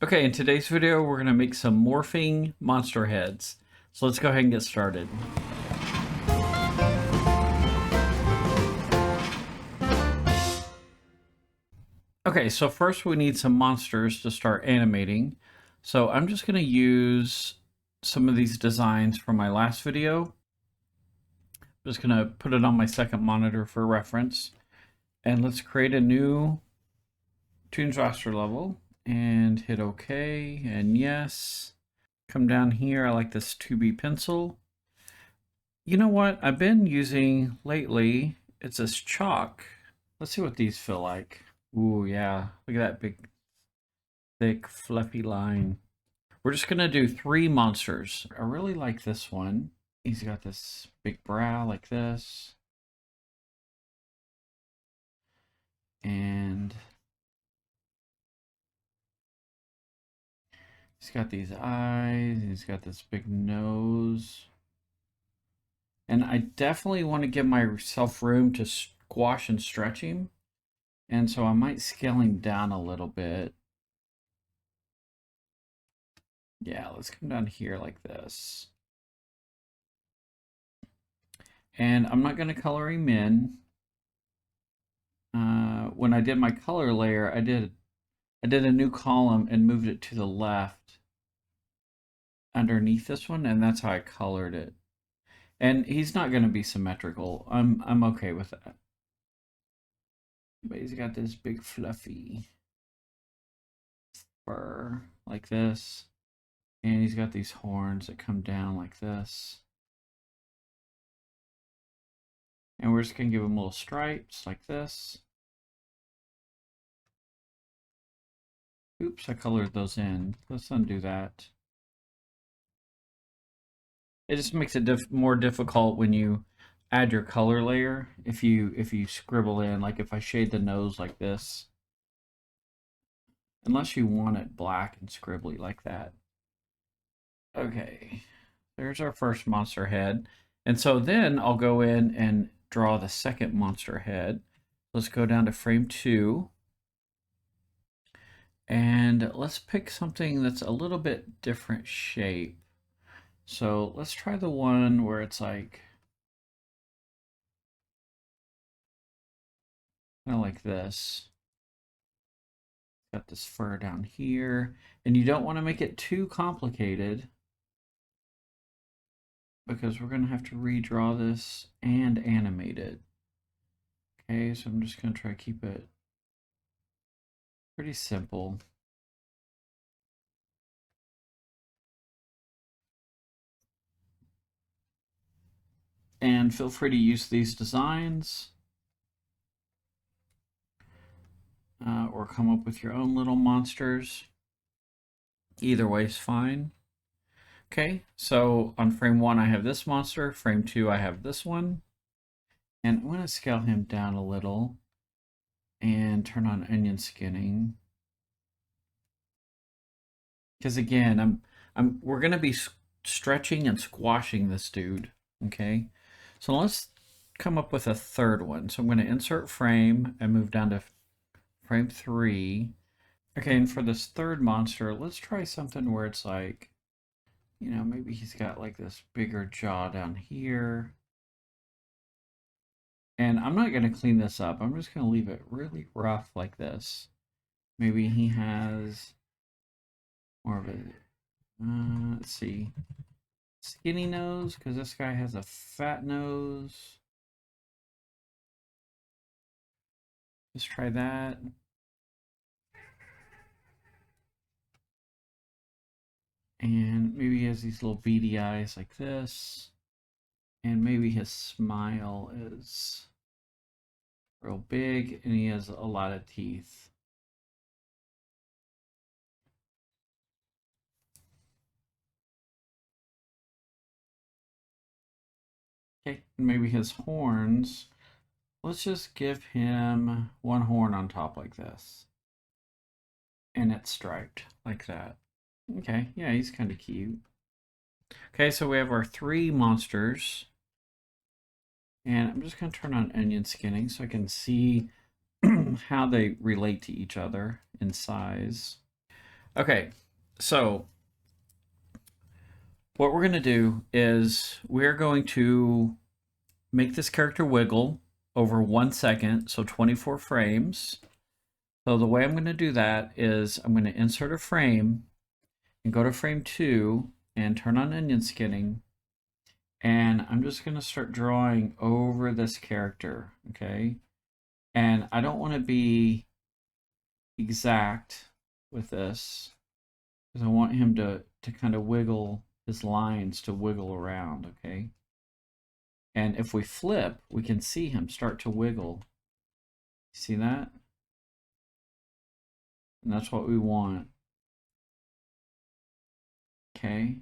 Okay, in today's video, we're going to make some morphing monster heads. So let's go ahead and get started. Okay, so first we need some monsters to start animating. So I'm just going to use some of these designs from my last video. I'm just going to put it on my second monitor for reference. And let's create a new Toonz raster level and hit OK and yes. Come down here, I like this 2B pencil. You know what I've been using lately? It's this chalk. Let's see what these feel like. Ooh, yeah. Look at that big, thick, fluffy line. We're just going to do 3 monsters. I really like this one. He's got this big brow like this. And he's got these eyes. He's got this big nose. And I definitely want to give myself room to squash and stretch him. And so I might scale him down a little bit. Yeah, let's come down here like this. And I'm not going to color him in. When I did my color layer, I did a new column and moved it to the left underneath this one, and that's how I colored it. And he's not going to be symmetrical. I'm okay with that. But he's got this big fluffy fur like this. And he's got these horns that come down like this. And we're just going to give him little stripes like this. Oops, I colored those in. Let's undo that. It just makes it more difficult when you add your color layer. If you scribble in, like if I shade the nose like this, unless you want it black and scribbly like that. Okay, there's our first monster head. And so then I'll go in and draw the second monster head. Let's go down to frame 2. And let's pick something that's a little bit different shape. So let's try the one where it's like kind of like this. Got this fur down here. And you don't want to make it too complicated because we're going to have to redraw this and animate it. Okay, so I'm just going to try to keep it pretty simple. And feel free to use these designs or come up with your own little monsters. Either way is fine. Okay, so on frame 1 I have this monster, frame 2 I have this one. And I'm going to scale him down a little and turn on onion skinning. Because again, we're going to be stretching and squashing this dude, okay? So let's come up with a third one. So I'm going to insert frame and move down to frame 3. Okay, and for this third monster, let's try something where it's like, you know, maybe he's got like this bigger jaw down here. And I'm not going to clean this up. I'm just going to leave it really rough like this. Maybe he has more of a, let's see, skinny nose, because this guy has a fat nose. Let's try that. And maybe he has these little beady eyes like this. And maybe his smile is real big and he has a lot of teeth. Okay, and maybe his horns. Let's just give him one horn on top like this. And it's striped like that. Okay, yeah, he's kind of cute. Okay, so we have our 3 monsters. And I'm just going to turn on onion skinning so I can see how they relate to each other in size. Okay, so what we're going to do is we're going to make this character wiggle over 1 second, so 24 frames. So the way I'm going to do that is I'm going to insert a frame and go to frame 2 and turn on onion skinning. And I'm just going to start drawing over this character, okay? And I don't want to be exact with this because I want him to kind of wiggle his lines to wiggle around, okay? And if we flip, we can see him start to wiggle. See that? And that's what we want. Okay.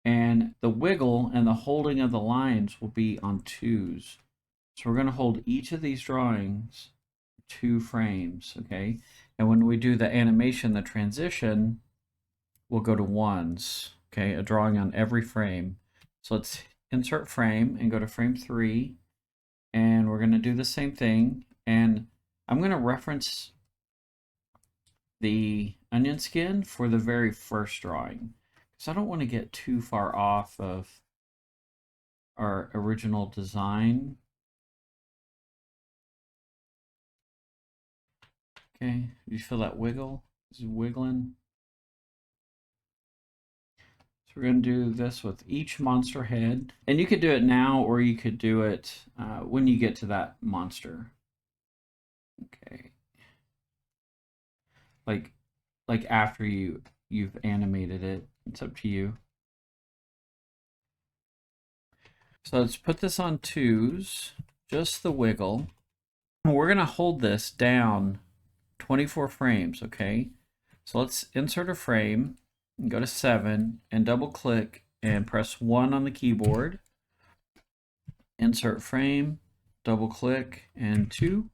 And the wiggle and the holding of the lines will be on 2s. So we're going to hold each of these drawings 2 frames, okay? And when we do the animation, the transition, we'll go to 1s, okay? A drawing on every frame. So let's insert frame and go to frame 3. And we're going to do the same thing. And I'm going to reference the onion skin for the very first drawing, because I don't want to get too far off of our original design. Okay, you feel that wiggle? Is it wiggling? So we're going to do this with each monster head. And you could do it now, or you could do it when you get to that monster. Okay. Like after you've animated it. It's up to you. So let's put this on 2s, just the wiggle. We're going to hold this down 24 frames, okay? So let's insert a frame and go to 7 and double click and press 1 on the keyboard. Insert frame, double click, and 2.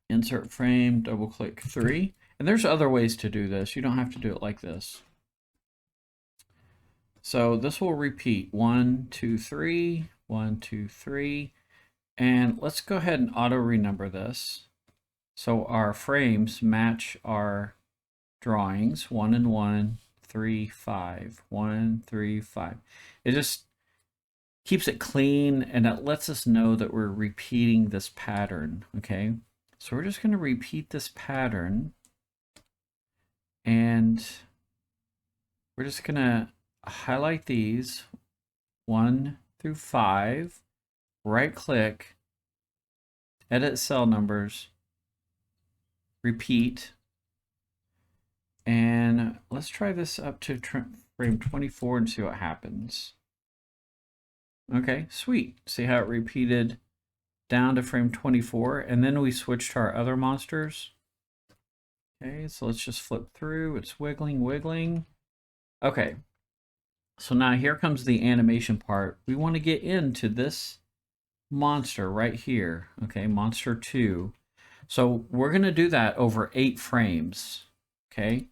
Insert frame, double click 3. And there's other ways to do this. You don't have to do it like this. So this will repeat 1, 2, 3, 1, 2, 3. And let's go ahead and auto renumber this. So our frames match our drawings. 1 and 1, 3, 5, 1, 3, 5. It just keeps it clean, and it lets us know that we're repeating this pattern, okay? So we're just going to repeat this pattern, and we're just going to highlight these 1 through 5, right click, edit cell numbers, repeat, and let's try this up to frame 24 and see what happens. Okay, sweet. See how it repeated down to frame 24, and then we switched to our other monsters. Okay, so let's just flip through. It's wiggling, wiggling. Okay, so now here comes the animation part. We want to get into this monster right here. Okay, monster 2. So we're going to do that over 8 frames. Okay,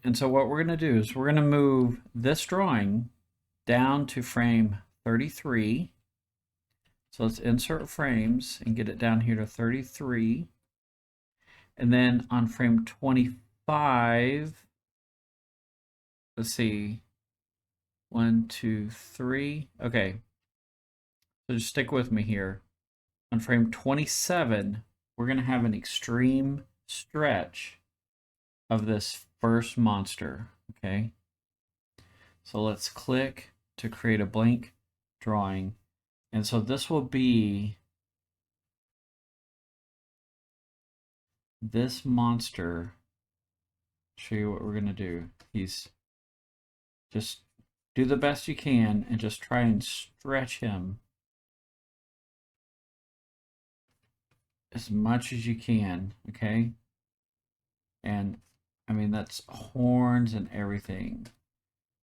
and so what we're going to do is we're going to move this drawing down to frame 33. So let's insert frames and get it down here to 33. And then on frame 25, let's see, 1, 2, 3. Okay, so just stick with me here. On frame 27, we're going to have an extreme stretch of this first monster, okay? So let's click to create a blank drawing. And so this will be this monster. Show you what we're going to do. He's just do the best you can and just try and stretch him as much as you can, okay? And I mean, that's horns and everything.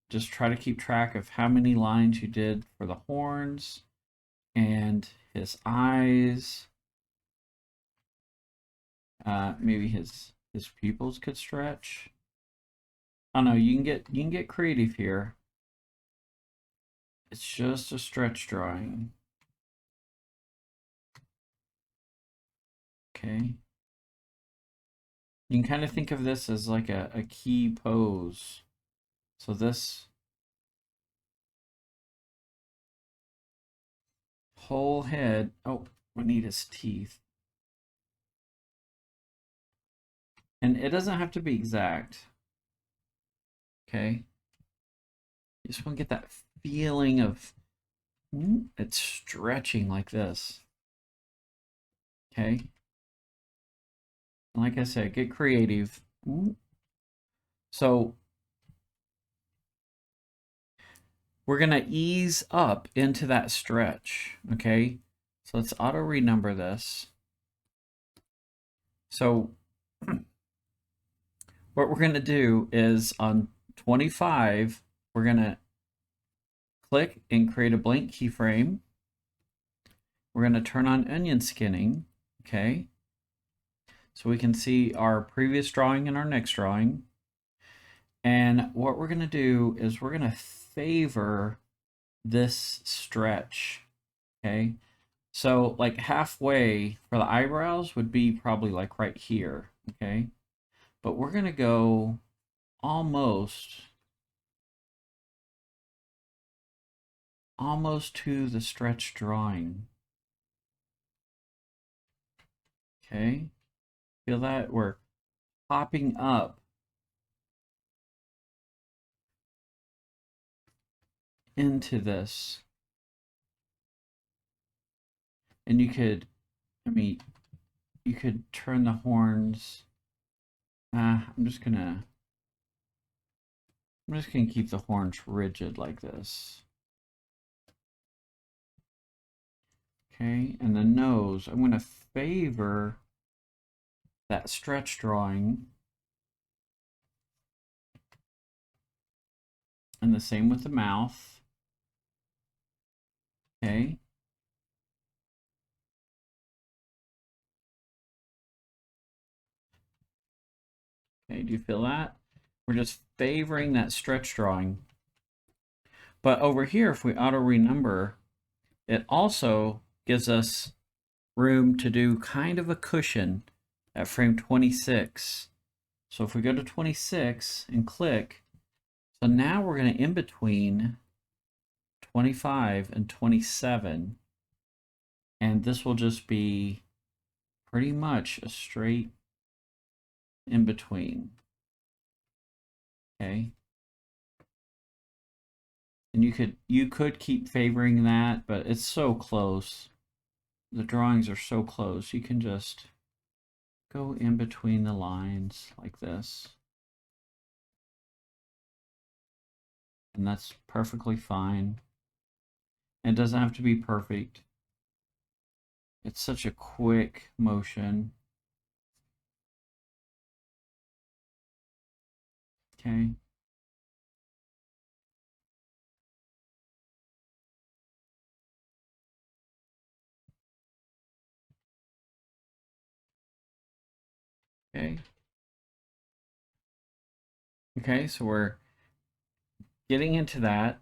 Just try to keep track of how many lines you did for the horns and his eyes. Maybe his pupils could stretch. I don't know, you can get creative here. It's just a stretch drawing. Okay. You can kind of think of this as like a key pose. So this whole head, oh, we need his teeth. And it doesn't have to be exact. Okay. You just want to get that feeling of it's stretching like this. Okay. And like I said, get creative. So we're going to ease up into that stretch. Okay. So let's auto renumber this. So what we're going to do is on 25, we're going to click and create a blank keyframe. We're going to turn on onion skinning. Okay. So we can see our previous drawing and our next drawing. And what we're going to do is we're going to favor this stretch. Okay. So like halfway for the eyebrows would be probably like right here. Okay. But we're going to go almost to the stretch drawing. Okay. Feel that? We're popping up into this. And you could, I mean, you could turn the horns. I'm just gonna keep the horns rigid like this. Okay, and the nose, I'm gonna favor that stretch drawing. And the same with the mouth. Okay. Okay, do you feel that? We're just favoring that stretch drawing. But over here, if we auto renumber, it also gives us room to do kind of a cushion at frame 26. So if we go to 26 and click, so now we're going to in between 25 and 27. And this will just be pretty much a straight in between. Okay. And you could keep favoring that, but it's so close. The drawings are so close. You can just go in between the lines like this. And that's perfectly fine. It doesn't have to be perfect. It's such a quick motion. Okay. Okay. Okay, so we're getting into that.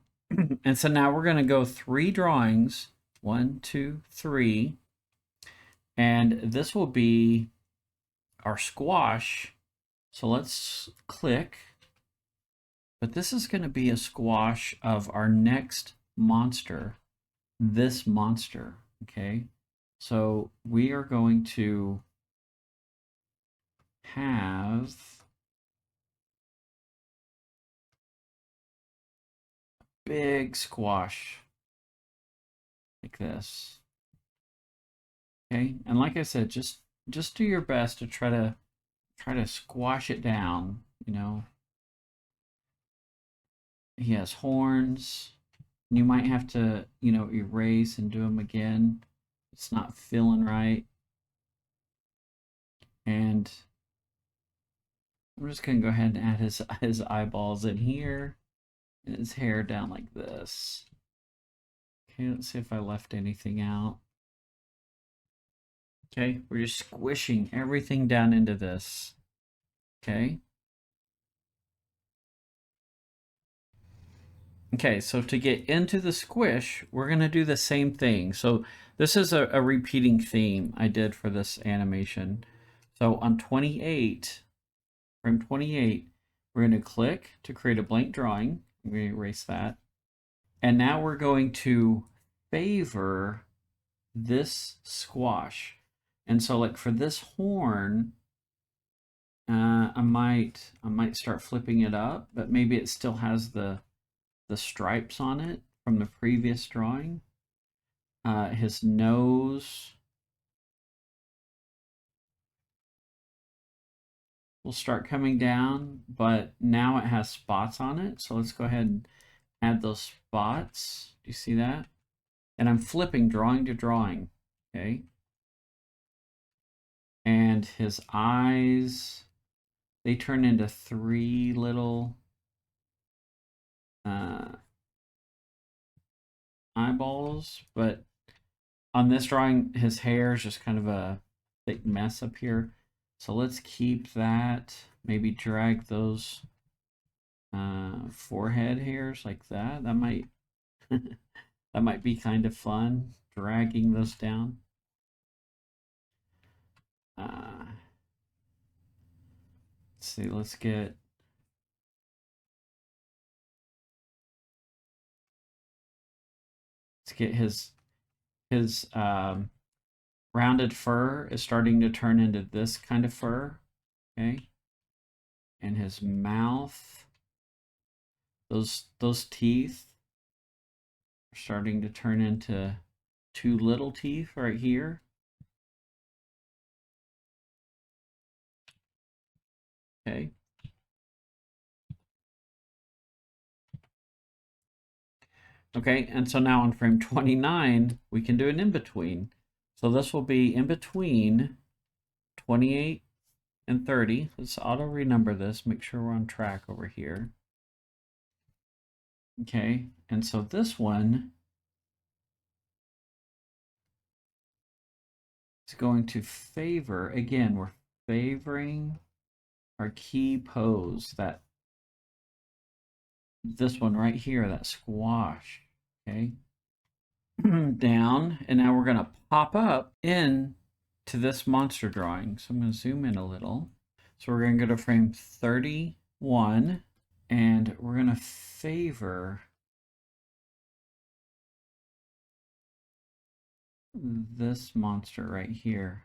And so now we're going to go 3 drawings. 1, 2, 3. And this will be our squash. So let's click. But this is going to be a squash of our next monster, this monster. Okay. So we are going to have big squash like this. Okay, and like I said, just do your best to try to squash it down. You know, he has horns. You might have to, you know, erase and do them again. It's not feeling right. And I'm just gonna go ahead and add his eyeballs in here and his hair down like this. Okay, let's see if I left anything out. Okay, we're just squishing everything down into this. Okay. Okay, so to get into the squish, we're going to do the same thing. So this is a repeating theme I did for this animation. So on 28, frame 28, we're going to click to create a blank drawing. I'm going to erase that. And now we're going to favor this squash. And so like for this horn, I might start flipping it up, but maybe it still has the stripes on it from the previous drawing. His nose will start coming down, but now it has spots on it. So let's go ahead and add those spots. Do you see that? And I'm flipping drawing to drawing, okay? And his eyes, they turn into three little eyeballs, but on this drawing, his hair is just kind of a thick mess up here. So let's keep that, maybe drag those forehead hairs like that. That might that might be kind of fun, dragging those down. Let's see, let's get his rounded fur is starting to turn into this kind of fur, okay? And his mouth, those teeth are starting to turn into two little teeth right here. Okay. Okay, and so now on frame 29, we can do an in-between. So this will be in between 28 and 30. Let's auto renumber this, make sure we're on track over here. Okay, and so this one is going to favor, again, we're favoring our key pose, that this one right here, that squash, okay? Down, and now we're gonna pop up in to this monster drawing. So I'm gonna zoom in a little. So we're gonna go to frame 31, and we're gonna favor this monster right here.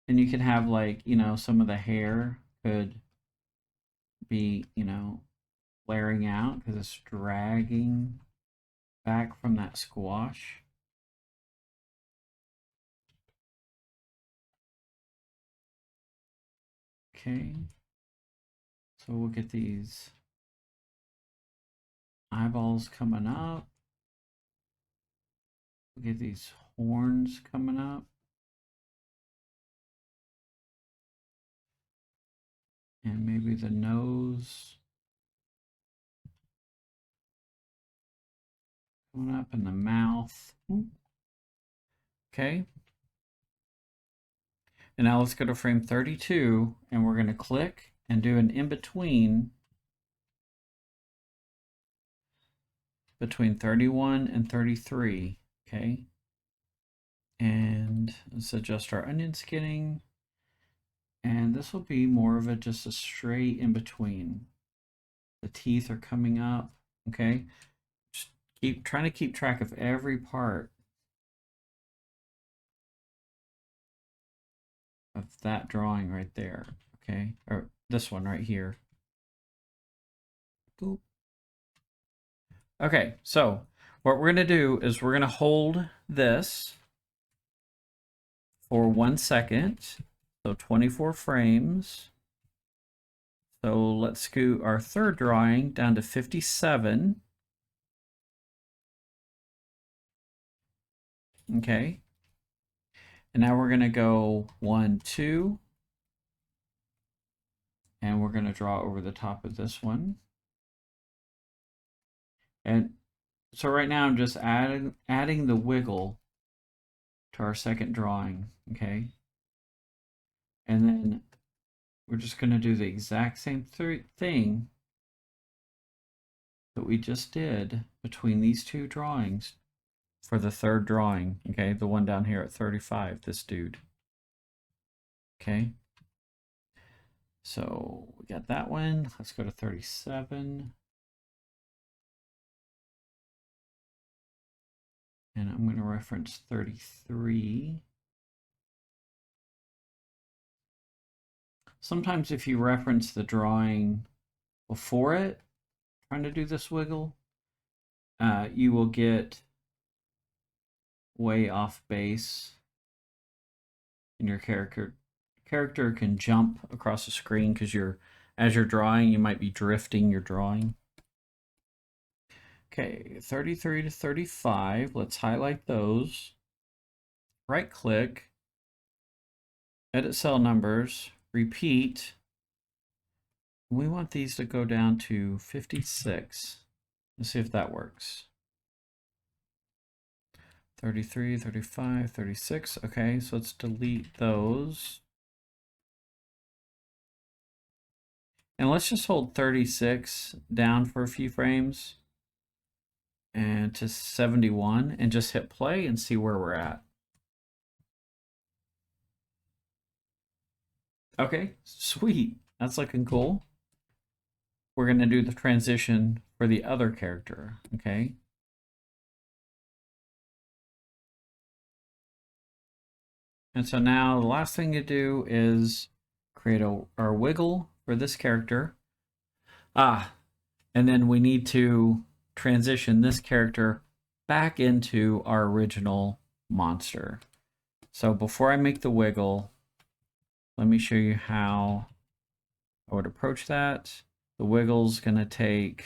And you could have, like, you know, some of the hair could be, you know, flaring out because it's dragging back from that squash. Okay. So we'll get these eyeballs coming up. We'll get these horns coming up. And maybe the nose coming up in the mouth. Okay. And now let's go to frame 32, and we're going to click and do an in-between between 31 and 33. Okay. And let's adjust our onion skinning. And this will be more of just a straight in between. The teeth are coming up. Okay. Just trying to keep track of every part of that drawing right there. Okay. Or this one right here. Boop. Okay. So what we're going to do is we're going to hold this for 1 second. So 24 frames. So let's scoot our third drawing down to 57. Okay. And now we're going to go 1, 2. And we're going to draw over the top of this one. And so right now I'm just adding the wiggle to our second drawing. Okay. And then we're just going to do the exact same thing that we just did between these two drawings for the third drawing. Okay. The one down here at 35, this dude. Okay. So we got that one. Let's go to 37. And I'm going to reference 33. Sometimes if you reference the drawing before it, trying to do this wiggle, you will get way off base, and your character can jump across the screen because as you're drawing, you might be drifting your drawing. Okay, 33 to 35. Let's highlight those. Right click, edit cell numbers, repeat. We want these to go down to 56. Let's see if that works. 33, 35, 36. Okay, so let's delete those. And let's just hold 36 down for a few frames and to 71 and just hit play and see where we're at. Okay, sweet. That's looking cool. We're going to do the transition for the other character, okay? And so now the last thing to do is create our wiggle for this character. And then we need to transition this character back into our original monster. So before I make the wiggle, let me show you how I would approach that. The wiggle's going to take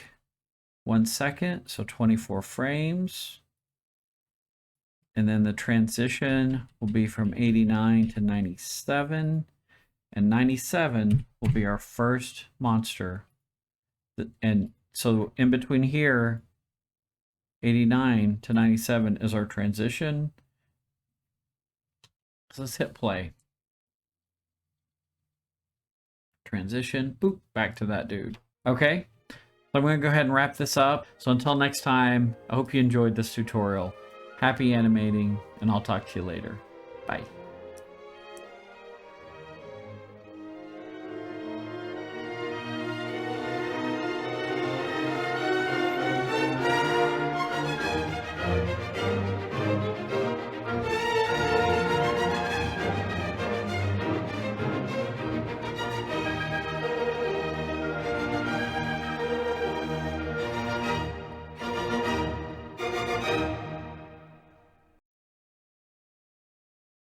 1 second, so 24 frames. And then the transition will be from 89 to 97. And 97 will be our first monster. And so in between here, 89 to 97 is our transition. So let's hit play. Transition, boop, back to that dude. Okay, so I'm going to go ahead and wrap this up. So until next time, I hope you enjoyed this tutorial. Happy animating, and I'll talk to you later. Bye.